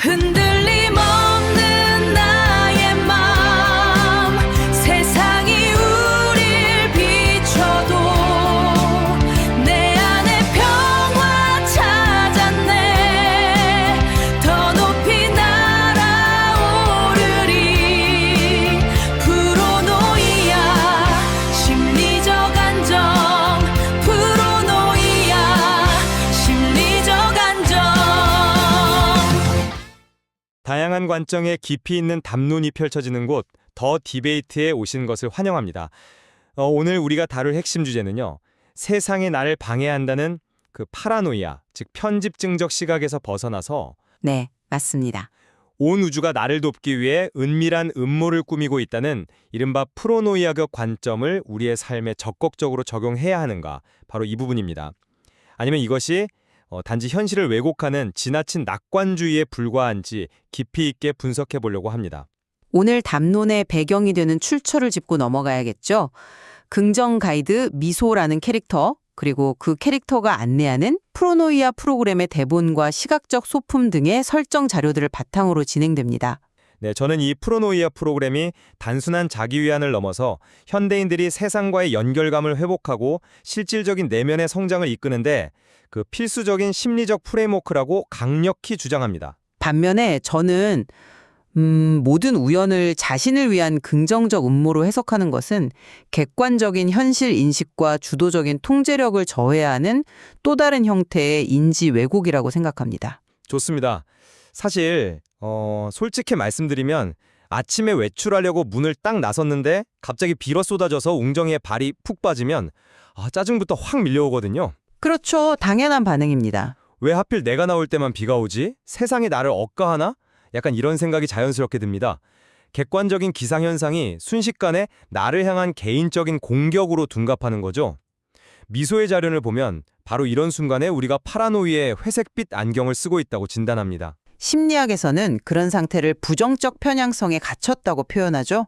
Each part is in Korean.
흔들림 없는 나의 맘 세상이 우릴 비춰도 내 안에 평화 찾았네 더 높이 날아오르리 프로노이아 심리적 안정 프로노이아 심리적 안정 다양한 관점에 깊이 있는 담론이 펼쳐지는 곳, 더 디베이트에 오신 것을 환영합니다. 오늘 우리가 다룰 핵심 주제는요. 세상이 나를 방해한다는 그 파라노이아, 즉 편집증적 시각에서 벗어나서 네, 맞습니다. 온 우주가 나를 돕기 위해 은밀한 음모를 꾸미고 있다는 이른바 프로노이아적 관점을 우리의 삶에 적극적으로 적용해야 하는가, 바로 이 부분입니다. 아니면 이것이 단지 현실을 왜곡하는 지나친 낙관주의에 불과한지 깊이 있게 분석해 보려고 합니다. 오늘 담론의 배경이 되는 출처를 짚고 넘어가야겠죠. 긍정 가이드 미소라는 캐릭터, 그리고 그 캐릭터가 안내하는 프로노이아 프로그램의 대본과 시각적 소품 등의 설정 자료들을 바탕으로 진행됩니다. 네, 저는 이 프로노이아 프로그램이 단순한 자기위안을 넘어서 현대인들이 세상과의 연결감을 회복하고 실질적인 내면의 성장을 이끄는데 그 필수적인 심리적 프레임워크라고 강력히 주장합니다. 반면에 저는 모든 우연을 자신을 위한 긍정적 음모로 해석하는 것은 객관적인 현실 인식과 주도적인 통제력을 저해하는 또 다른 형태의 인지 왜곡이라고 생각합니다. 좋습니다. 사실 솔직히 말씀드리면 아침에 외출하려고 문을 딱 나섰는데 갑자기 비가 쏟아져서 웅덩이에 발이 푹 빠지면 짜증부터 확 밀려오거든요. 그렇죠. 당연한 반응입니다. 왜 하필 내가 나올 때만 비가 오지? 세상이 나를 억까하나? 약간 이런 생각이 자연스럽게 듭니다. 객관적인 기상현상이 순식간에 나를 향한 개인적인 공격으로 둔갑하는 거죠. 미소의 자료를 보면 바로 이런 순간에 우리가 파라노이의 회색빛 안경을 쓰고 있다고 진단합니다. 심리학에서는 그런 상태를 부정적 편향성에 갇혔다고 표현하죠.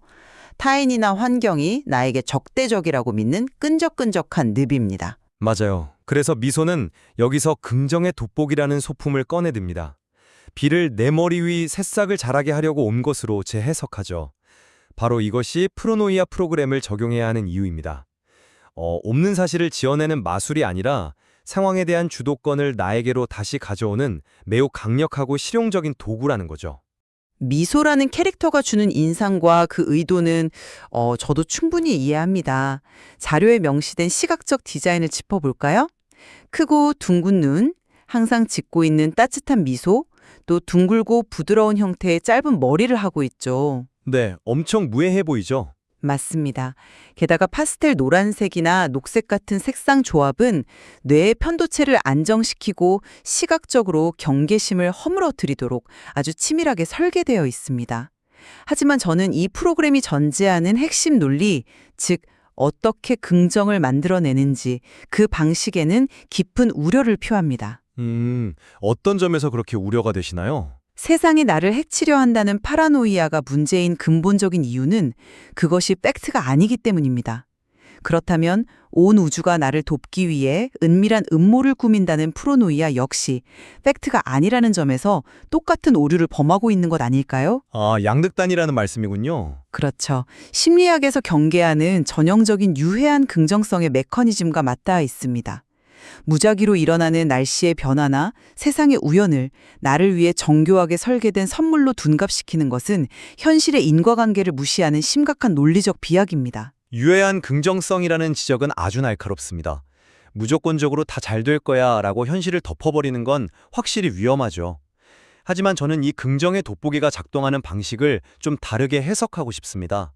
타인이나 환경이 나에게 적대적이라고 믿는 끈적끈적한 늪입니다. 맞아요. 그래서 미소는 여기서 긍정의 돋보기라는 소품을 꺼내듭니다. 비를 내 머리 위 새싹을 자라게 하려고 온 것으로 재해석하죠. 바로 이것이 프로노이아 프로그램을 적용해야 하는 이유입니다. 없는 사실을 지어내는 마술이 아니라 상황에 대한 주도권을 나에게로 다시 가져오는 매우 강력하고 실용적인 도구라는 거죠. 미소라는 캐릭터가 주는 인상과 그 의도는 저도 충분히 이해합니다. 자료에 명시된 시각적 디자인을 짚어볼까요? 크고 둥근 눈, 항상 짓고 있는 따뜻한 미소, 또 둥글고 부드러운 형태의 짧은 머리를 하고 있죠. 네, 엄청 무해해 보이죠? 맞습니다. 게다가 파스텔 노란색이나 녹색 같은 색상 조합은 뇌의 편도체를 안정시키고 시각적으로 경계심을 허물어뜨리도록 아주 치밀하게 설계되어 있습니다. 하지만 저는 이 프로그램이 전제하는 핵심 논리, 즉 어떻게 긍정을 만들어내는지 그 방식에는 깊은 우려를 표합니다. 어떤 점에서 그렇게 우려가 되시나요? 세상이 나를 해치려 한다는 파라노이아가 문제인 근본적인 이유는 그것이 팩트가 아니기 때문입니다. 그렇다면 온 우주가 나를 돕기 위해 은밀한 음모를 꾸민다는 프로노이아 역시 팩트가 아니라는 점에서 똑같은 오류를 범하고 있는 것 아닐까요? 양극단이라는 말씀이군요. 그렇죠. 심리학에서 경계하는 전형적인 유해한 긍정성의 메커니즘과 맞닿아 있습니다. 무작위로 일어나는 날씨의 변화나 세상의 우연을 나를 위해 정교하게 설계된 선물로 둔갑시키는 것은 현실의 인과관계를 무시하는 심각한 논리적 비약입니다. 유해한 긍정성이라는 지적은 아주 날카롭습니다. 무조건적으로 다 잘 될 거야 라고 현실을 덮어버리는 건 확실히 위험하죠. 하지만 저는 이 긍정의 돋보기가 작동하는 방식을 좀 다르게 해석하고 싶습니다.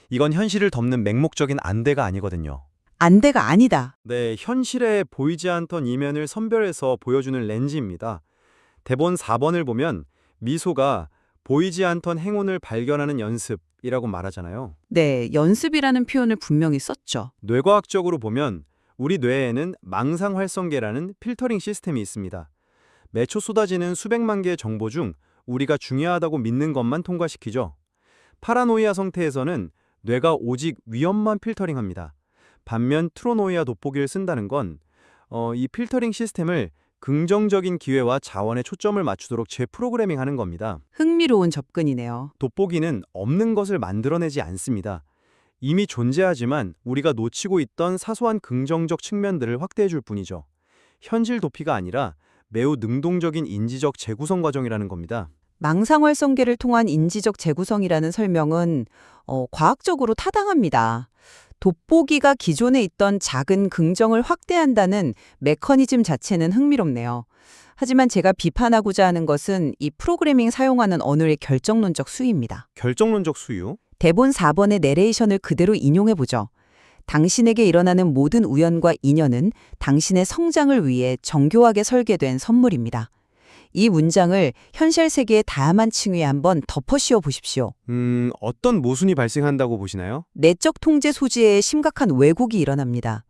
이건 현실을 덮는 맹목적인 안대가 아니거든요. 안대가 아니다. 네, 현실에 보이지 않던 이면을 선별해서 보여주는 렌즈입니다. 대본 4번을 보면 미소가 보이지 않던 행운을 발견하는 연습이라고 말하잖아요. 네, 연습이라는 표현을 분명히 썼죠. 뇌과학적으로 보면 우리 뇌에는 망상활성계라는 필터링 시스템이 있습니다. 매초 쏟아지는 수백만 개의 정보 중 우리가 중요하다고 믿는 것만 통과시키죠. 파라노이아 상태에서는 뇌가 오직 위험만 필터링합니다. 반면 트로노이아 돋보기를 쓴다는 건 이 필터링 시스템을 긍정적인 기회와 자원에 초점을 맞추도록 재프로그래밍하는 겁니다. 흥미로운 접근이네요. 돋보기는 없는 것을 만들어내지 않습니다. 이미 존재하지만 우리가 놓치고 있던 사소한 긍정적 측면들을 확대해 줄 뿐이죠. 현실 도피가 아니라 매우 능동적인 인지적 재구성 과정이라는 겁니다. 망상활성계를 통한 인지적 재구성이라는 설명은 과학적으로 타당합니다. 돋보기가 기존에 있던 작은 긍정을 확대한다는 메커니즘 자체는 흥미롭네요. 하지만 제가 비판하고자 하는 것은 이 프로그래밍 사용하는 언어의 결정론적 수위입니다. 결정론적 수요? 대본 4번의 내레이션을 그대로 인용해보죠. 당신에게 일어나는 모든 우연과 인연은 당신의 성장을 위해 정교하게 설계된 선물입니다. 이 문장을 현실 세계의 다양한 층위에 한번 덮어씌워 보십시오. 어떤 모순이 발생한다고 보시나요? 내적 통제 소지에 심각한 왜곡이 일어납니다.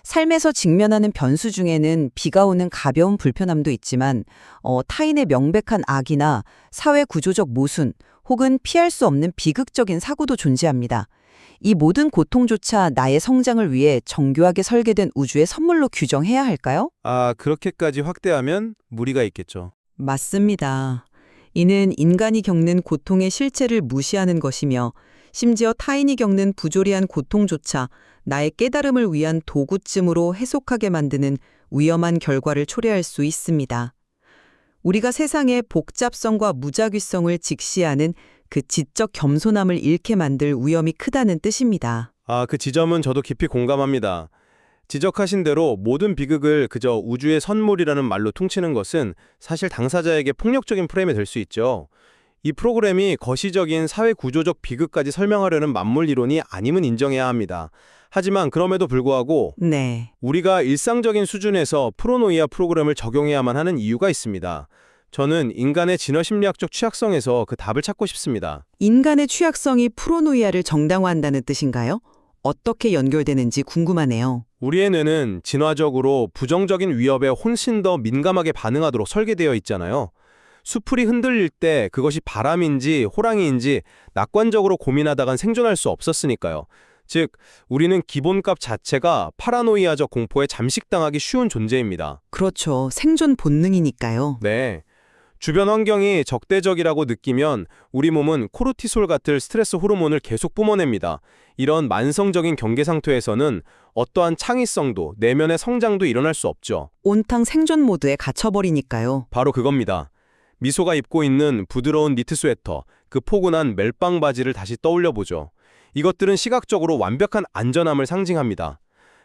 삶에서 직면하는 변수 중에는 비가 오는 가벼운 불편함도 있지만 타인의 명백한 악이나 사회 구조적 모순 혹은 피할 수 없는 비극적인 사고도 존재합니다. 이 모든 고통조차 나의 성장을 위해 정교하게 설계된 우주의 선물로 규정해야 할까요? 그렇게까지 확대하면 무리가 있겠죠. 맞습니다. 이는 인간이 겪는 고통의 실체를 무시하는 것이며 심지어 타인이 겪는 부조리한 고통조차 나의 깨달음을 위한 도구쯤으로 해석하게 만드는 위험한 결과를 초래할 수 있습니다. 우리가 세상의 복잡성과 무작위성을 직시하는 그 지적 겸손함을 잃게 만들 위험이 크다는 뜻입니다. 그 지점은 저도 깊이 공감합니다. 지적하신 대로 모든 비극을 그저 우주의 선물이라는 말로 퉁치는 것은 사실 당사자에게 폭력적인 프레임이 될 수 있죠. 이 프로그램이 거시적인 사회 구조적 비극까지 설명하려는 만물 이론이 아님은 인정해야 합니다. 하지만 그럼에도 불구하고 네. 우리가 일상적인 수준에서 프로노이아 프로그램을 적용해야만 하는 이유가 있습니다. 저는 인간의 진화심리학적 취약성에서 그 답을 찾고 싶습니다. 인간의 취약성이 프로노이아를 정당화한다는 뜻인가요? 어떻게 연결되는지 궁금하네요. 우리의 뇌는 진화적으로 부정적인 위협에 훨씬 더 민감하게 반응하도록 설계되어 있잖아요. 수풀이 흔들릴 때 그것이 바람인지 호랑이인지 낙관적으로 고민하다간 생존할 수 없었으니까요. 즉, 우리는 기본값 자체가 파라노이아적 공포에 잠식당하기 쉬운 존재입니다. 그렇죠. 생존 본능이니까요. 네. 주변 환경이 적대적이라고 느끼면 우리 몸은 코르티솔 같은 스트레스 호르몬을 계속 뿜어냅니다. 이런 만성적인 경계 상태에서는 어떠한 창의성도 내면의 성장도 일어날 수 없죠. 온탕 생존 모드에 갇혀버리니까요. 바로 그겁니다. 미소가 입고 있는 부드러운 니트 스웨터, 그 포근한 멜빵 바지를 다시 떠올려보죠. 이것들은 시각적으로 완벽한 안전함을 상징합니다.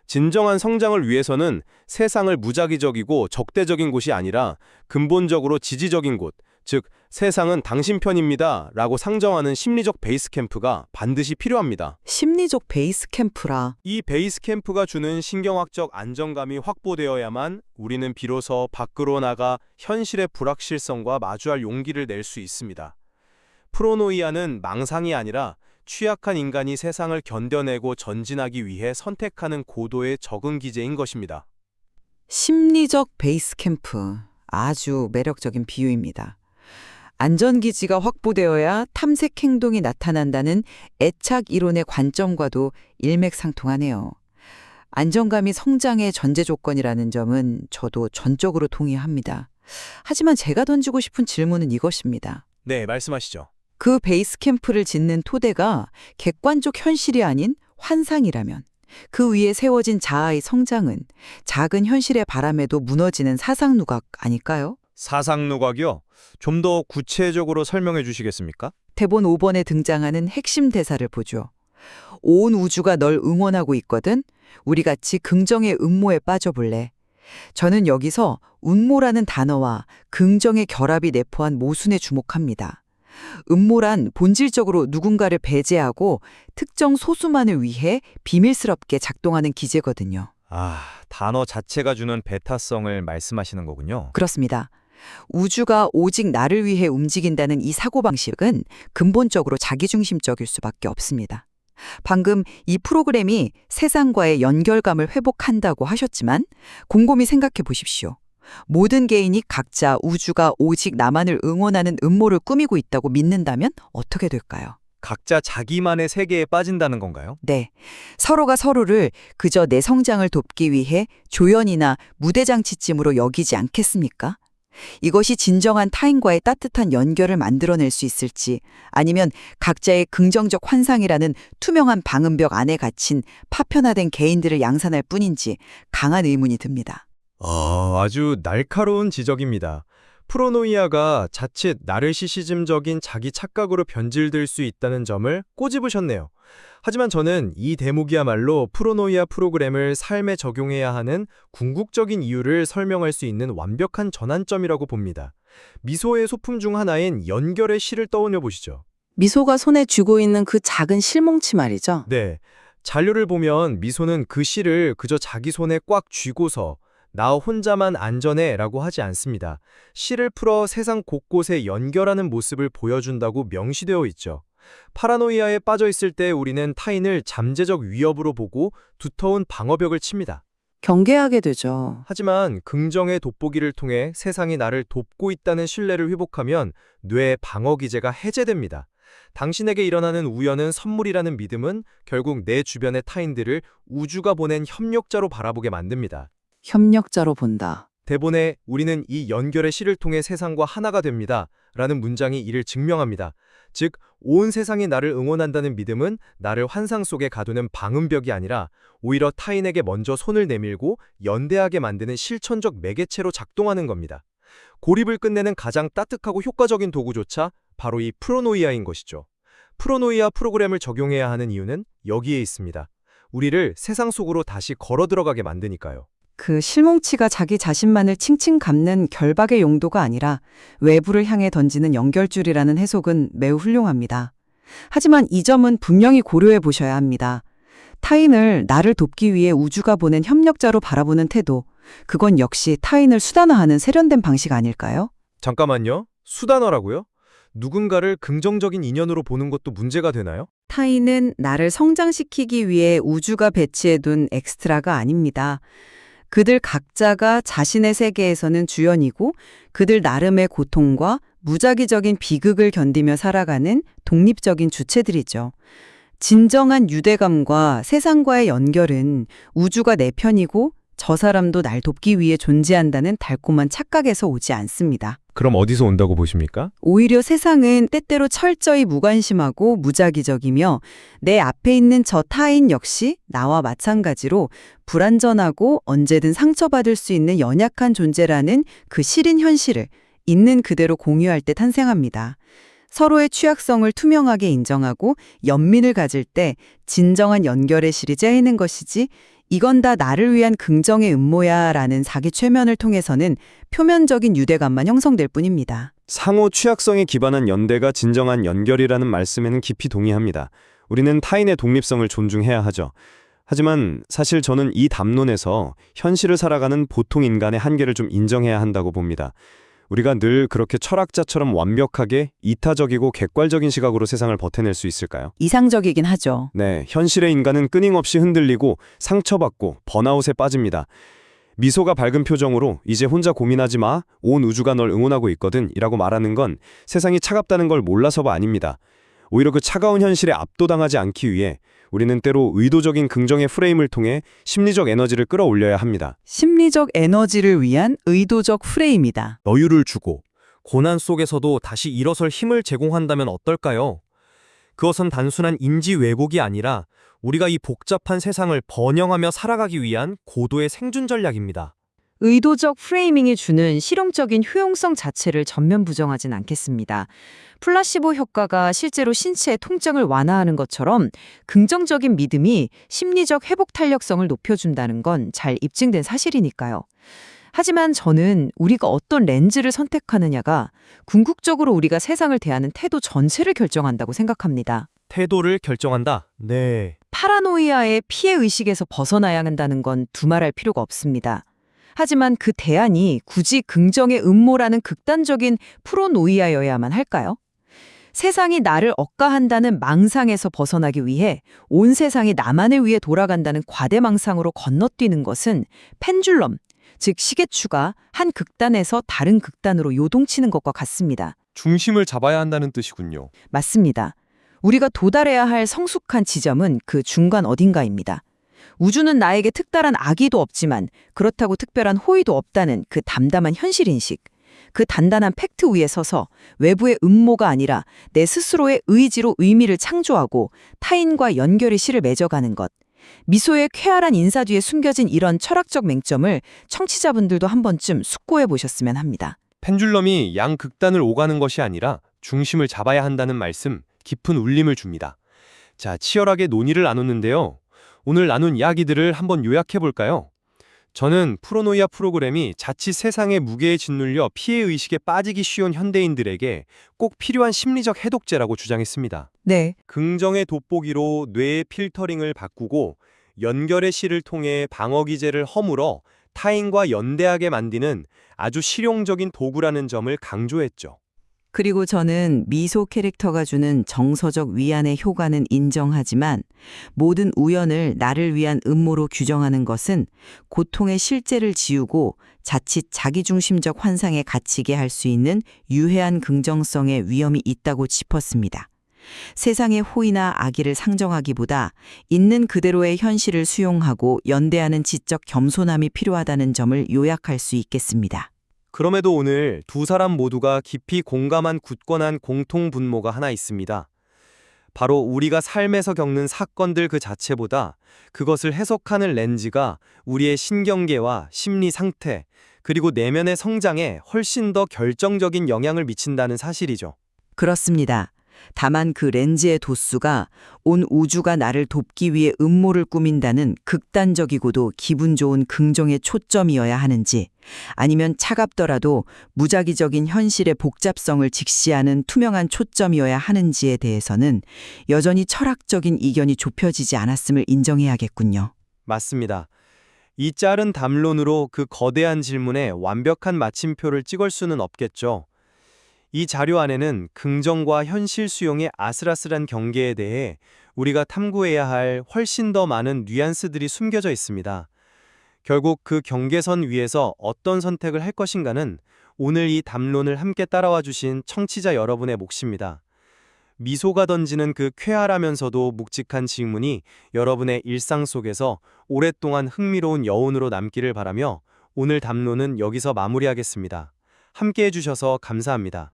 진정한 성장을 위해서는 세상을 무작위적이고 적대적인 곳이 아니라 근본적으로 지지적인 곳, 즉 세상은 당신 편입니다 라고 상정하는 심리적 베이스 캠프가 반드시 필요합니다. 심리적 베이스 캠프라. 이 베이스 캠프가 주는 신경학적 안정감이 확보되어야만 우리는 비로소 밖으로 나가 현실의 불확실성과 마주할 용기를 낼 수 있습니다. 프로노이아는 망상이 아니라 취약한 인간이 세상을 견뎌내고 전진하기 위해 선택하는 고도의 적응 기제인 것입니다. 심리적 베이스 캠프. 아주 매력적인 비유입니다. 안전기지가 확보되어야 탐색 행동이 나타난다는 애착 이론의 관점과도 일맥상통하네요. 안정감이 성장의 전제 조건이라는 점은 저도 전적으로 동의합니다. 하지만 제가 던지고 싶은 질문은 이것입니다. 네, 말씀하시죠. 그 베이스 캠프를 짓는 토대가 객관적 현실이 아닌 환상이라면 그 위에 세워진 자아의 성장은 작은 현실의 바람에도 무너지는 사상누각 아닐까요? 사상누각이요? 좀 더 구체적으로 설명해 주시겠습니까? 대본 5번에 등장하는 핵심 대사를 보죠. 온 우주가 널 응원하고 있거든. 우리 같이 긍정의 음모에 빠져볼래. 저는 여기서 음모라는 단어와 긍정의 결합이 내포한 모순에 주목합니다. 음모란 본질적으로 누군가를 배제하고 특정 소수만을 위해 비밀스럽게 작동하는 기제거든요. 단어 자체가 주는 배타성을 말씀하시는 거군요. 그렇습니다. 우주가 오직 나를 위해 움직인다는 이 사고방식은 근본적으로 자기중심적일 수밖에 없습니다. 방금 이 프로그램이 세상과의 연결감을 회복한다고 하셨지만 곰곰이 생각해 보십시오. 모든 개인이 각자 우주가 오직 나만을 응원하는 음모를 꾸미고 있다고 믿는다면 어떻게 될까요? 각자 자기만의 세계에 빠진다는 건가요? 네. 서로가 서로를 그저 내 성장을 돕기 위해 조연이나 무대장치쯤으로 여기지 않겠습니까? 이것이 진정한 타인과의 따뜻한 연결을 만들어낼 수 있을지, 아니면 각자의 긍정적 환상이라는 투명한 방음벽 안에 갇힌 파편화된 개인들을 양산할 뿐인지 강한 의문이 듭니다. 아주 날카로운 지적입니다. 프로노이아가 자칫 나르시시즘적인 자기 착각으로 변질될 수 있다는 점을 꼬집으셨네요. 하지만 저는 이 대목이야말로 프로노이아 프로그램을 삶에 적용해야 하는 궁극적인 이유를 설명할 수 있는 완벽한 전환점이라고 봅니다. 미소의 소품 중 하나인 연결의 시를 떠올려 보시죠. 미소가 손에 쥐고 있는 그 작은 실뭉치 말이죠. 네, 자료를 보면 미소는 그 시를 그저 자기 손에 꽉 쥐고서 나 혼자만 안전해 라고 하지 않습니다. 시를 풀어 세상 곳곳에 연결하는 모습을 보여준다고 명시되어 있죠. 파라노이아에 빠져 있을 때 우리는 타인을 잠재적 위협으로 보고 두터운 방어벽을 칩니다. 경계하게 되죠. 하지만 긍정의 돋보기를 통해 세상이 나를 돕고 있다는 신뢰를 회복하면 뇌의 방어 기제가 해제됩니다. 당신에게 일어나는 우연은 선물이라는 믿음은 결국 내 주변의 타인들을 우주가 보낸 협력자로 바라보게 만듭니다. 협력자로 본다. 대본에 우리는 이 연결의 시를 통해 세상과 하나가 됩니다. 라는 문장이 이를 증명합니다. 즉, 온 세상이 나를 응원한다는 믿음은 나를 환상 속에 가두는 방음벽이 아니라 오히려 타인에게 먼저 손을 내밀고 연대하게 만드는 실천적 매개체로 작동하는 겁니다. 고립을 끝내는 가장 따뜻하고 효과적인 도구조차 바로 이 프로노이아인 것이죠. 프로노이아 프로그램을 적용해야 하는 이유는 여기에 있습니다. 우리를 세상 속으로 다시 걸어 들어가게 만드니까요. 그 실뭉치가 자기 자신만을 칭칭 감는 결박의 용도가 아니라 외부를 향해 던지는 연결줄이라는 해석은 매우 훌륭합니다. 하지만 이 점은 분명히 고려해 보셔야 합니다. 타인을 나를 돕기 위해 우주가 보낸 협력자로 바라보는 태도, 그건 역시 타인을 수단화하는 세련된 방식 아닐까요? 잠깐만요. 수단화라고요? 누군가를 긍정적인 인연으로 보는 것도 문제가 되나요? 타인은 나를 성장시키기 위해 우주가 배치해둔 엑스트라가 아닙니다. 그들 각자가 자신의 세계에서는 주연이고 그들 나름의 고통과 무작위적인 비극을 견디며 살아가는 독립적인 주체들이죠. 진정한 유대감과 세상과의 연결은 우주가 내 편이고 저 사람도 날 돕기 위해 존재한다는 달콤한 착각에서 오지 않습니다. 그럼 어디서 온다고 보십니까? 오히려 세상은 때때로 철저히 무관심하고 무작위적이며 내 앞에 있는 저 타인 역시 나와 마찬가지로 불완전하고 언제든 상처받을 수 있는 연약한 존재라는 그 시린 현실을 있는 그대로 공유할 때 탄생합니다. 서로의 취약성을 투명하게 인정하고 연민을 가질 때 진정한 연결의 실이 짜이는 것이지, 이건 다 나를 위한 긍정의 음모야 라는 자기 최면을 통해서는 표면적인 유대감만 형성될 뿐입니다. 상호 취약성에 기반한 연대가 진정한 연결이라는 말씀에는 깊이 동의합니다. 우리는 타인의 독립성을 존중해야 하죠. 하지만 사실 저는 이 담론에서 현실을 살아가는 보통 인간의 한계를 좀 인정해야 한다고 봅니다. 우리가 늘 그렇게 철학자처럼 완벽하게 이타적이고 객관적인 시각으로 세상을 버텨낼 수 있을까요? 이상적이긴 하죠. 네, 현실의 인간은 끊임없이 흔들리고 상처받고 번아웃에 빠집니다. 미소가 밝은 표정으로 이제 혼자 고민하지 마, 온 우주가 널 응원하고 있거든 이라고 말하는 건 세상이 차갑다는 걸 몰라서가 아닙니다. 오히려 그 차가운 현실에 압도당하지 않기 위해 우리는 때로 의도적인 긍정의 프레임을 통해 심리적 에너지를 끌어올려야 합니다. 심리적 에너지를 위한 의도적 프레임이다. 여유를 주고 고난 속에서도 다시 일어설 힘을 제공한다면 어떨까요? 그것은 단순한 인지 왜곡이 아니라 우리가 이 복잡한 세상을 번영하며 살아가기 위한 고도의 생존 전략입니다. 의도적 프레이밍이 주는 실용적인 효용성 자체를 전면 부정하진 않겠습니다. 플라시보 효과가 실제로 신체의 통증을 완화하는 것처럼 긍정적인 믿음이 심리적 회복 탄력성을 높여준다는 건 잘 입증된 사실이니까요. 하지만 저는 우리가 어떤 렌즈를 선택하느냐가 궁극적으로 우리가 세상을 대하는 태도 전체를 결정한다고 생각합니다. 태도를 결정한다. 네. 파라노이아의 피해의식에서 벗어나야 한다는 건 두말할 필요가 없습니다. 하지만 그 대안이 굳이 긍정의 음모라는 극단적인 프로노이아여야만 할까요? 세상이 나를 억까한다는 망상에서 벗어나기 위해 온 세상이 나만을 위해 돌아간다는 과대망상으로 건너뛰는 것은 펜줄럼, 즉 시계추가 한 극단에서 다른 극단으로 요동치는 것과 같습니다. 중심을 잡아야 한다는 뜻이군요. 맞습니다. 우리가 도달해야 할 성숙한 지점은 그 중간 어딘가입니다. 우주는 나에게 특별한 악의도 없지만 그렇다고 특별한 호의도 없다는 그 담담한 현실인식. 그 단단한 팩트 위에 서서 외부의 음모가 아니라 내 스스로의 의지로 의미를 창조하고 타인과 연결의 실을 맺어가는 것. 미소의 쾌활한 인사 뒤에 숨겨진 이런 철학적 맹점을 청취자분들도 한 번쯤 숙고해 보셨으면 합니다. 펜줄럼이 양극단을 오가는 것이 아니라 중심을 잡아야 한다는 말씀, 깊은 울림을 줍니다. 자, 치열하게 논의를 나눴는데요. 오늘 나눈 이야기들을 한번 요약해 볼까요? 저는 프로노이아 프로그램이 자칫 세상의 무게에 짓눌려 피해의식에 빠지기 쉬운 현대인들에게 꼭 필요한 심리적 해독제라고 주장했습니다. 네. 긍정의 돋보기로 뇌의 필터링을 바꾸고 연결의 실을 통해 방어기제를 허물어 타인과 연대하게 만드는 아주 실용적인 도구라는 점을 강조했죠. 그리고 저는 미소 캐릭터가 주는 정서적 위안의 효과는 인정하지만 모든 우연을 나를 위한 음모로 규정하는 것은 고통의 실제를 지우고 자칫 자기중심적 환상에 갇히게 할 수 있는 유해한 긍정성의 위험이 있다고 짚었습니다. 세상의 호의나 악의를 상정하기보다 있는 그대로의 현실을 수용하고 연대하는 지적 겸손함이 필요하다는 점을 요약할 수 있겠습니다. 그럼에도 오늘 두 사람 모두가 깊이 공감한 굳건한 공통 분모가 하나 있습니다. 바로 우리가 삶에서 겪는 사건들 그 자체보다 그것을 해석하는 렌즈가 우리의 신경계와 심리 상태, 그리고 내면의 성장에 훨씬 더 결정적인 영향을 미친다는 사실이죠. 그렇습니다. 다만 그 렌즈의 도수가 온 우주가 나를 돕기 위해 음모를 꾸민다는 극단적이고도 기분 좋은 긍정의 초점이어야 하는지, 아니면 차갑더라도 무작위적인 현실의 복잡성을 직시하는 투명한 초점이어야 하는지에 대해서는 여전히 철학적인 이견이 좁혀지지 않았음을 인정해야겠군요. 맞습니다. 이 짧은 담론으로 그 거대한 질문에 완벽한 마침표를 찍을 수는 없겠죠. 이 자료 안에는 긍정과 현실 수용의 아슬아슬한 경계에 대해 우리가 탐구해야 할 훨씬 더 많은 뉘앙스들이 숨겨져 있습니다. 결국 그 경계선 위에서 어떤 선택을 할 것인가는 오늘 이 담론을 함께 따라와 주신 청취자 여러분의 몫입니다. 미소가 던지는 그 쾌활하면서도 묵직한 질문이 여러분의 일상 속에서 오랫동안 흥미로운 여운으로 남기를 바라며 오늘 담론은 여기서 마무리하겠습니다. 함께 해주셔서 감사합니다.